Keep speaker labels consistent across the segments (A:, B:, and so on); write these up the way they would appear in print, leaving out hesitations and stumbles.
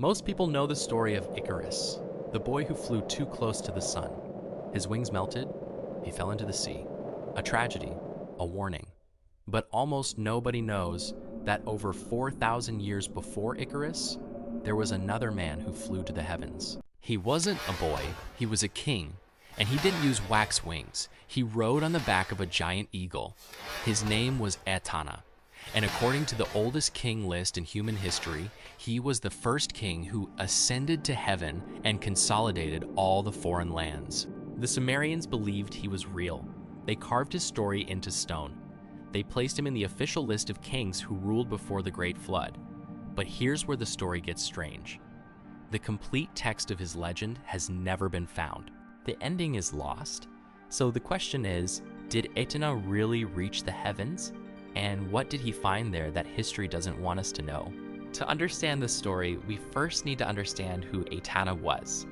A: Most people know the story of Icarus, the boy who flew too close to the sun. His wings melted, he fell into the sea. A tragedy, a warning. But almost nobody knows that over 4,000 years before Icarus, there was another man who flew to the heavens. He wasn't a boy, he was a king, and he didn't use wax wings. He rode on the back of a giant eagle. His name was Etana, and according to the oldest king list in human history, he was the first king who ascended to heaven and consolidated all the foreign lands. The Sumerians believed he was real. They carved his story into stone. They placed him in the official list of kings who ruled before the Great Flood. But here's where the story gets strange. The complete text of his legend has never been found. The ending is lost. So the question is, did Etana really reach the heavens? And what did he find there that history doesn't want us to know? To understand this story, we first need to understand who Etana was.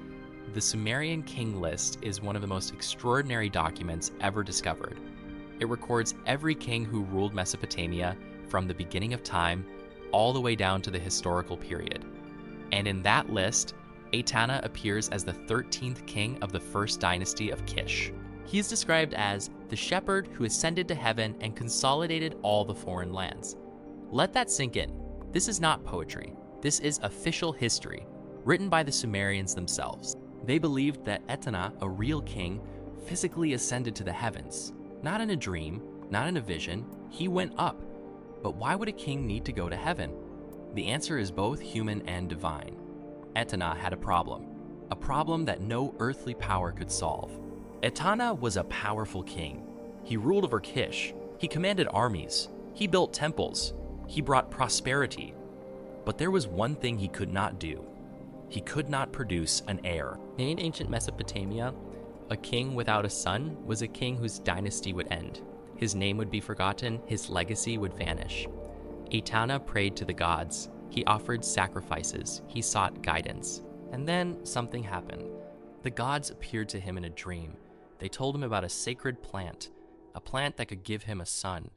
A: The Sumerian king list is one of the most extraordinary documents ever discovered. It records every king who ruled Mesopotamia from the beginning of time all the way down to the historical period. And in that list, Etana appears as the 13th king of the first dynasty of Kish. He is described as the shepherd who ascended to heaven and consolidated all the foreign lands. Let that sink in. This is not poetry. This is official history, written by the Sumerians themselves. They believed that Etana, a real king, physically ascended to the heavens. Not in a dream, not in a vision, he went up. But why would a king need to go to heaven? The answer is both human and divine. Etana had a problem that no earthly power could solve. Etana was a powerful king. He ruled over Kish. He commanded armies. He built temples. He brought prosperity. But there was one thing he could not do. He could not produce an heir. In ancient Mesopotamia, a king without a son was a king whose dynasty would end. His name would be forgotten, his legacy would vanish. Etana prayed to the gods. He offered sacrifices. He sought guidance. And then something happened. The gods appeared to him in a dream. They told him about a sacred plant, a plant that could give him a son,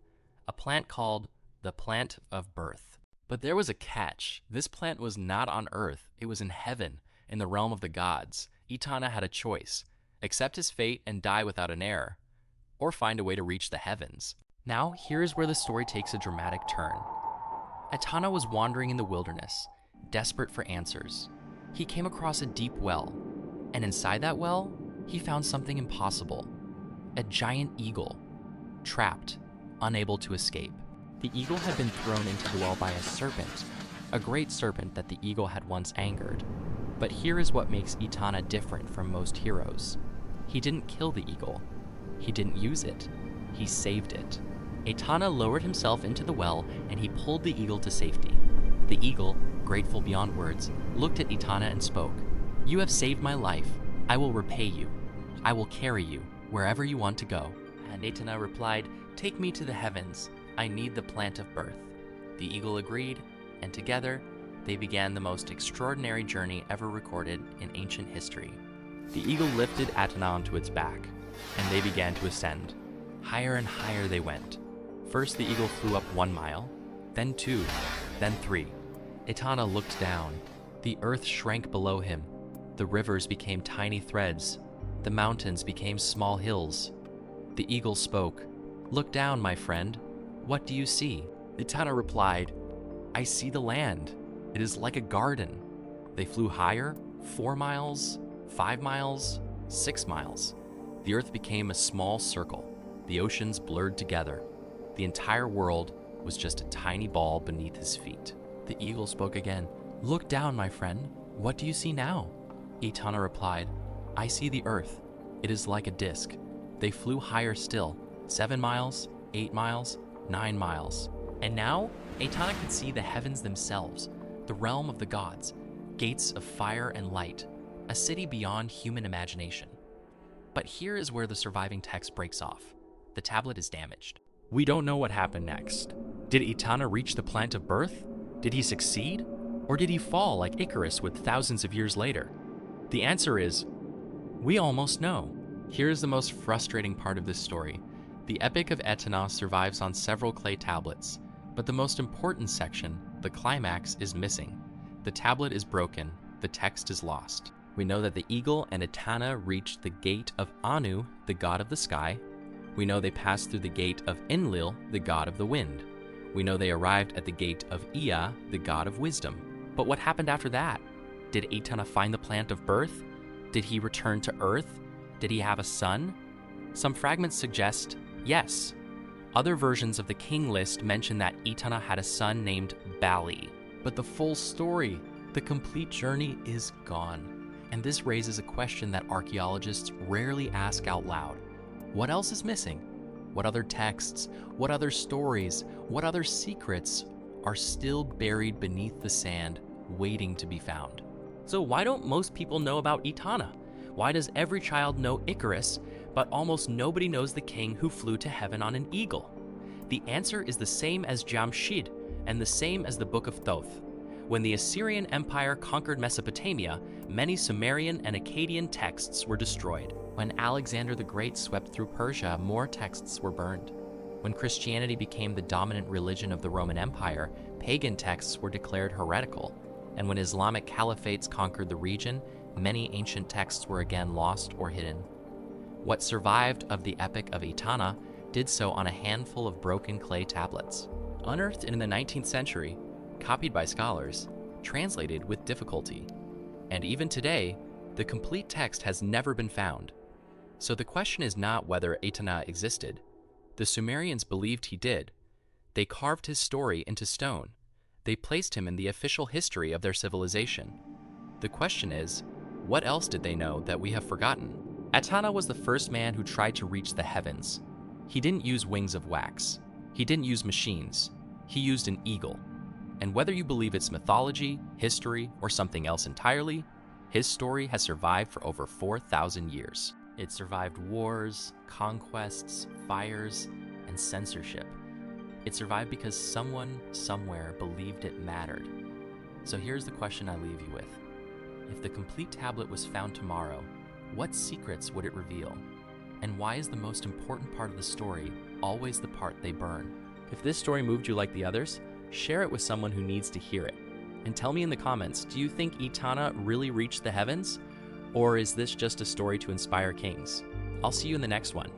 A: a plant called the plant of birth. But there was a catch. This plant was not on earth. It was in heaven, in the realm of the gods. Etana had a choice: accept his fate and die without an heir, or find a way to reach the heavens. Now, here's where the story takes a dramatic turn. Etana was wandering in the wilderness, desperate for answers. He came across a deep well, and inside that well, he found something impossible. A giant eagle, trapped, unable to escape. The eagle had been thrown into the well by a serpent, a great serpent that the eagle had once angered. But here is what makes Etana different from most heroes. He didn't kill the eagle. He didn't use it. He saved it. Etana lowered himself into the well, and he pulled the eagle to safety. The eagle, grateful beyond words, looked at Etana and spoke. "You have saved my life. I will repay you. I will carry you wherever you want to go." And Etana replied, "Take me to the heavens. I need the plant of birth." The eagle agreed, and together they began the most extraordinary journey ever recorded in ancient history. The eagle lifted Etana onto its back, and they began to ascend. Higher and higher they went. First the eagle flew up 1 mile, then 2, then 3. Etana looked down. The earth shrank below him. The rivers became tiny threads. The mountains became small hills. The eagle spoke. "Look down, my friend. What do you see?" Etana replied, "I see the land. It is like a garden." They flew higher, 4 miles, 5 miles, 6 miles. The earth became a small circle. The oceans blurred together. The entire world was just a tiny ball beneath his feet. The eagle spoke again. "Look down, my friend. What do you see now?" Etana replied, "I see the earth. It is like a disc." They flew higher still, 7 miles, 8 miles, 9 miles. And now, Etana could see the heavens themselves, the realm of the gods, gates of fire and light, a city beyond human imagination. But here is where the surviving text breaks off. The tablet is damaged. We don't know what happened next. Did Etana reach the plant of birth? Did he succeed? Or did he fall like Icarus with thousands of years later? The answer is, we almost know. Here's the most frustrating part of this story. The Epic of Etana survives on several clay tablets, but the most important section, the climax, is missing. The tablet is broken, the text is lost. We know that the eagle and Etana reached the gate of Anu, the god of the sky. We know they passed through the gate of Enlil, the god of the wind. We know they arrived at the gate of Ea, the god of wisdom. But what happened after that? Did Etana find the plant of birth? Did he return to Earth? Did he have a son? Some fragments suggest yes. Other versions of the king list mention that Etana had a son named Bali. But the full story, the complete journey, is gone. And this raises a question that archaeologists rarely ask out loud. What else is missing? What other texts, what other stories, what other secrets are still buried beneath the sand, waiting to be found? So why don't most people know about Etana? Why does every child know Icarus, but almost nobody knows the king who flew to heaven on an eagle? The answer is the same as Jamshid and the same as the Book of Thoth. When the Assyrian Empire conquered Mesopotamia, many Sumerian and Akkadian texts were destroyed. When Alexander the Great swept through Persia, more texts were burned. When Christianity became the dominant religion of the Roman Empire, pagan texts were declared heretical. And when Islamic caliphates conquered the region, many ancient texts were again lost or hidden. What survived of the Epic of Etana did so on a handful of broken clay tablets. Unearthed in the 19th century, copied by scholars, translated with difficulty. And even today, the complete text has never been found. So the question is not whether Etana existed. The Sumerians believed he did. They carved his story into stone. They placed him in the official history of their civilization. The question is, what else did they know that we have forgotten? Etana was the first man who tried to reach the heavens. He didn't use wings of wax. He didn't use machines. He used an eagle. And whether you believe it's mythology, history, or something else entirely, his story has survived for over 4,000 years. It survived wars, conquests, fires, and censorship. It survived because someone, somewhere, believed it mattered. So here's the question I leave you with. If the complete tablet was found tomorrow, what secrets would it reveal? And why is the most important part of the story always the part they burn? If this story moved you like the others, share it with someone who needs to hear it. And tell me in the comments, do you think Etana really reached the heavens? Or is this just a story to inspire kings? I'll see you in the next one.